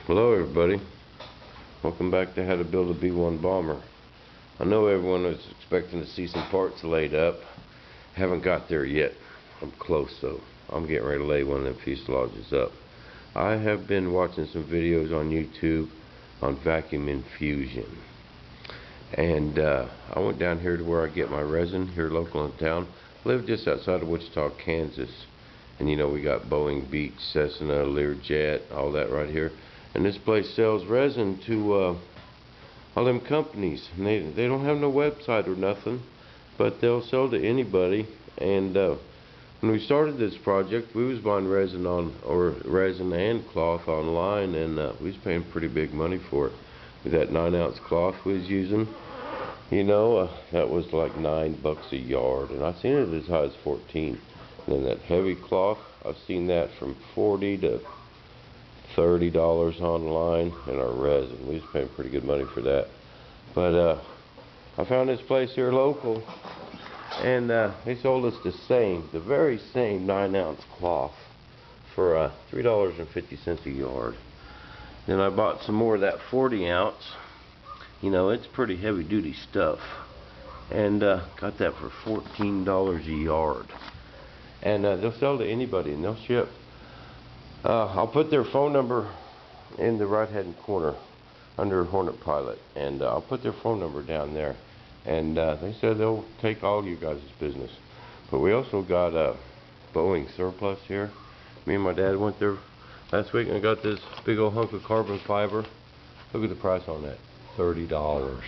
Hello everybody, welcome back to how to build a B-1Bomber. I know everyone was expecting to see some parts laid up. Haven't got there yet. I'm close though. I'm getting ready to lay one of them fuselages up. I have been watching some videos on YouTube on vacuum infusion, and I went down here to where I get my resin here local in town. I live just outside of Wichita, Kansas, and you know we got Boeing, Beach, Cessna, Learjet, all that right here. And this place sells resin to all them companies. And they don't have no website or nothing, but they'll sell to anybody. And when we started this project, we was buying resin resin and cloth online, and we was paying pretty big money for it. With that 9-ounce cloth we was using, you know, that was like $9 a yard, and I've seen it as high as 14. And then that heavy cloth, I've seen that from $40 to $30 online, and our resin, we was paying pretty good money for that. But I found this place here local, and they sold us the very same 9-ounce cloth for $3.50 a yard. Then I bought some more of that 40-ounce. You know, it's pretty heavy duty stuff, and got that for $14 a yard. And they'll sell to anybody, and they'll ship. I'll put their phone number in the right hand corner under Hornet Pilot, and I'll put their phone number down there, and they said they'll take all you guys' business. But we also got a Boeing surplus here. Me and my dad went there last week and got this big old hunk of carbon fiber. Look at the price on that, $30.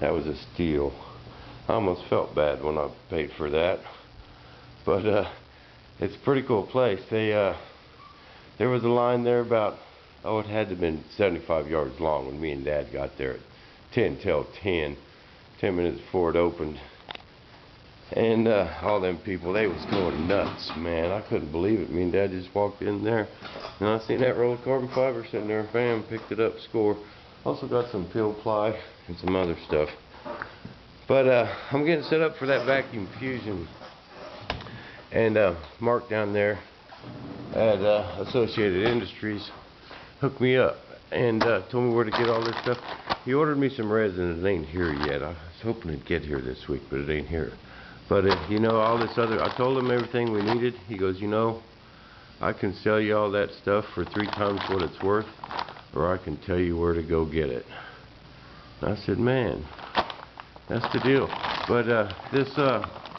That was a steal. I almost felt bad when I paid for that, but it's a pretty cool place. There was a line there about, it had to have been 75 yards long when me and Dad got there at 10 minutes before it opened. And all them people, they was going nuts, man. I couldn't believe it. Me and Dad just walked in there, and I seen that roll of carbon fiber sitting there. Bam, picked it up, score. Also got some peel ply and some other stuff. But I'm getting set up for that vacuum fusion. And Mark down there at Associated Industries hooked me up and told me where to get all this stuff. He ordered me some resin, and it ain't here yet. I was hoping it'd get here this week, but it ain't here. But you know, all this other, I told him everything we needed. He goes, you know, I can sell you all that stuff for 3 times what it's worth, or I can tell you where to go get it. And I said, man, that's the deal. But this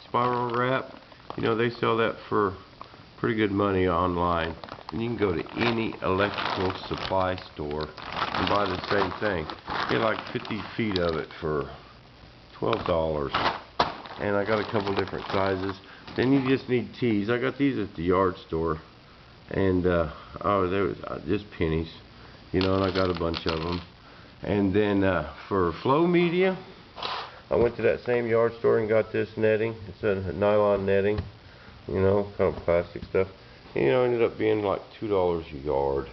spiral wrap, you know, they sell that for pretty good money online, and you can go to any electrical supply store and buy the same thing. Get like 50 feet of it for $12, and I got a couple different sizes. Then you just need tees. I got these at the yard store, and oh, there was just pennies, you know, and I got a bunch of them. And then for flow media, I went to that same yard store and got this netting. It's a nylon netting, you know, kind of plastic stuff. You know, ended up being like $2 a yard.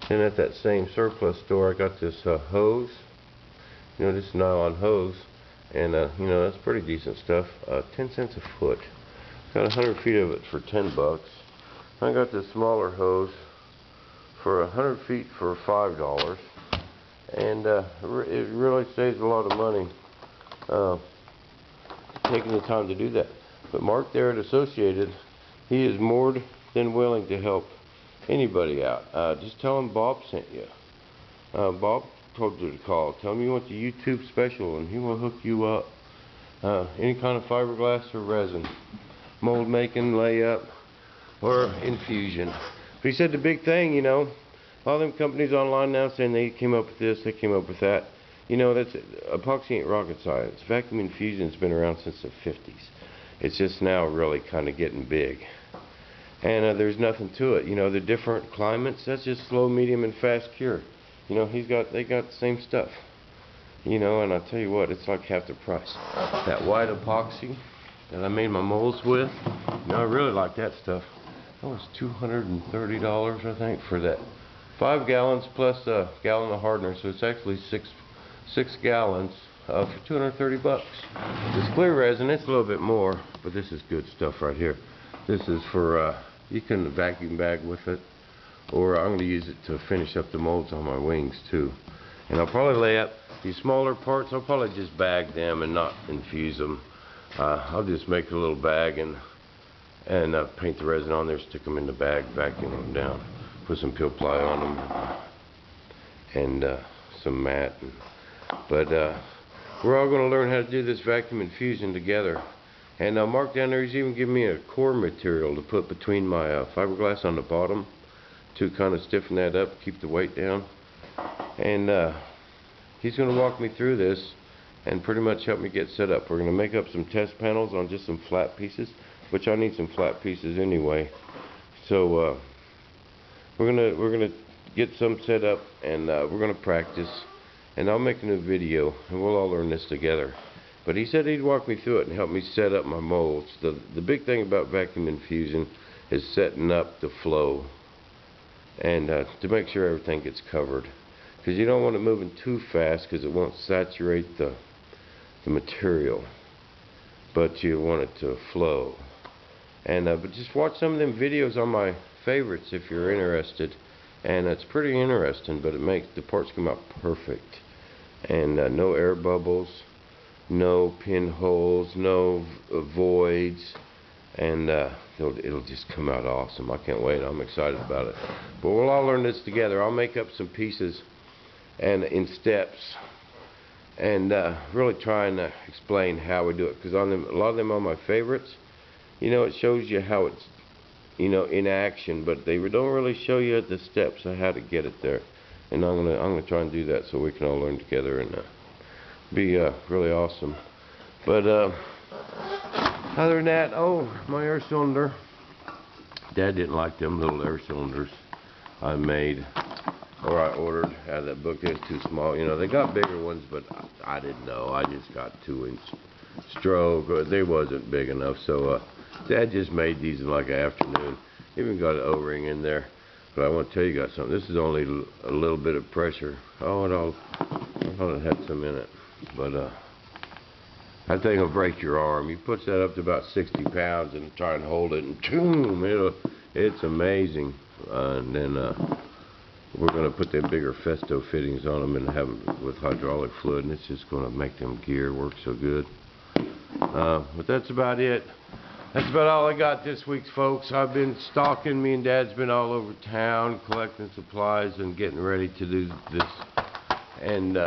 Then at that same surplus store, I got this hose, you know, this nylon hose, and you know, that's pretty decent stuff. 10 cents a foot. Got 100 feet of it for $10. I got this smaller hose for 100 feet for $5, and it really saves a lot of money taking the time to do that. But Mark there at Associated, he is more than willing to help anybody out. Just tell him Bob sent you. Bob told you to call. Tell him you want the YouTube special, and he will hook you up. Any kind of fiberglass or resin, mold making, layup, or infusion. But he said the big thing, you know, all them companies online now saying they came up with this, they came up with that. You know, that's epoxy ain't rocket science. Vacuum infusion's been around since the 50s. It's just now really kind of getting big. And there's nothing to it. You know, the different climates, that's just slow, medium, and fast cure. You know, they got the same stuff. You know, and I'll tell you what, it's like half the price. That white epoxy that I made my molds with, you know, I really like that stuff. That was $230, I think, for that. 5 gallons plus a gallon of hardener, so it's actually six gallons for $230. This clear resin, it's a little bit more, but this is good stuff right here. This is for you can vacuum bag with it, or I'm going to use it to finish up the molds on my wings too. And I'll probably lay up these smaller parts. I'll probably just bag them and not infuse them. I'll just make a little bag and paint the resin on there, stick them in the bag, vacuum them down, put some peel ply on them, and some mat. But we're all going to learn how to do this vacuum infusion together. And Mark down there, he's even giving me a core material to put between my fiberglass on the bottom to kind of stiffen that up, keep the weight down. And he's going to walk me through this and pretty much help me get set up. We're going to make up some test panels on just some flat pieces, which I need some flat pieces anyway. So we're gonna get some set up, and we're gonna practice. And I'll make a new video, and we'll all learn this together. But he said he'd walk me through it and help me set up my molds. The big thing about vacuum infusion is setting up the flow, and to make sure everything gets covered, because you don't want it moving too fast, because it won't saturate the material, but you want it to flow. And but just watch some of them videos on my favorites if you're interested, and it's pretty interesting. But it makes the parts come out perfect, and no air bubbles, no pinholes, no voids, and it'll just come out awesome. I can't wait. I'm excited about it. But we'll all learn this together. I'll make up some pieces and in steps, and really try and explain how we do it, because on them, a lot of them are my favorites. You know, it shows you how it's, you know, in action, but they don't really show you the steps of how to get it there. And I'm gonna try and do that so we can all learn together and be really awesome. But other than that, oh, my air cylinder. Dad didn't like them little air cylinders I made, or I ordered out of that book. They're too small. You know, they got bigger ones, but I didn't know. I just got 2-inch stroke. They wasn't big enough, so Dad just made these in like an afternoon. Even got an O-ring in there. But I want to tell you guys something. This is only a little bit of pressure. Oh, I thought it had some in it. But that thing will break your arm. You put that up to about 60 pounds and try and hold it, and boom, it's amazing. And then we're going to put them bigger Festo fittings on them and have them with hydraulic fluid, and it's just going to make them gear work so good. But that's about it. That's about all I got this week, folks. I've been stalking. Me and Dad's been all over town collecting supplies and getting ready to do this. And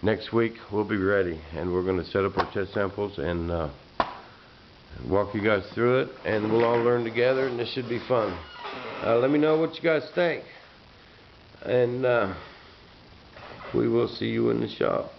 next week we'll be ready, and we're going to set up our test samples and walk you guys through it, and we'll all learn together, and this should be fun. Let me know what you guys think, and we will see you in the shop.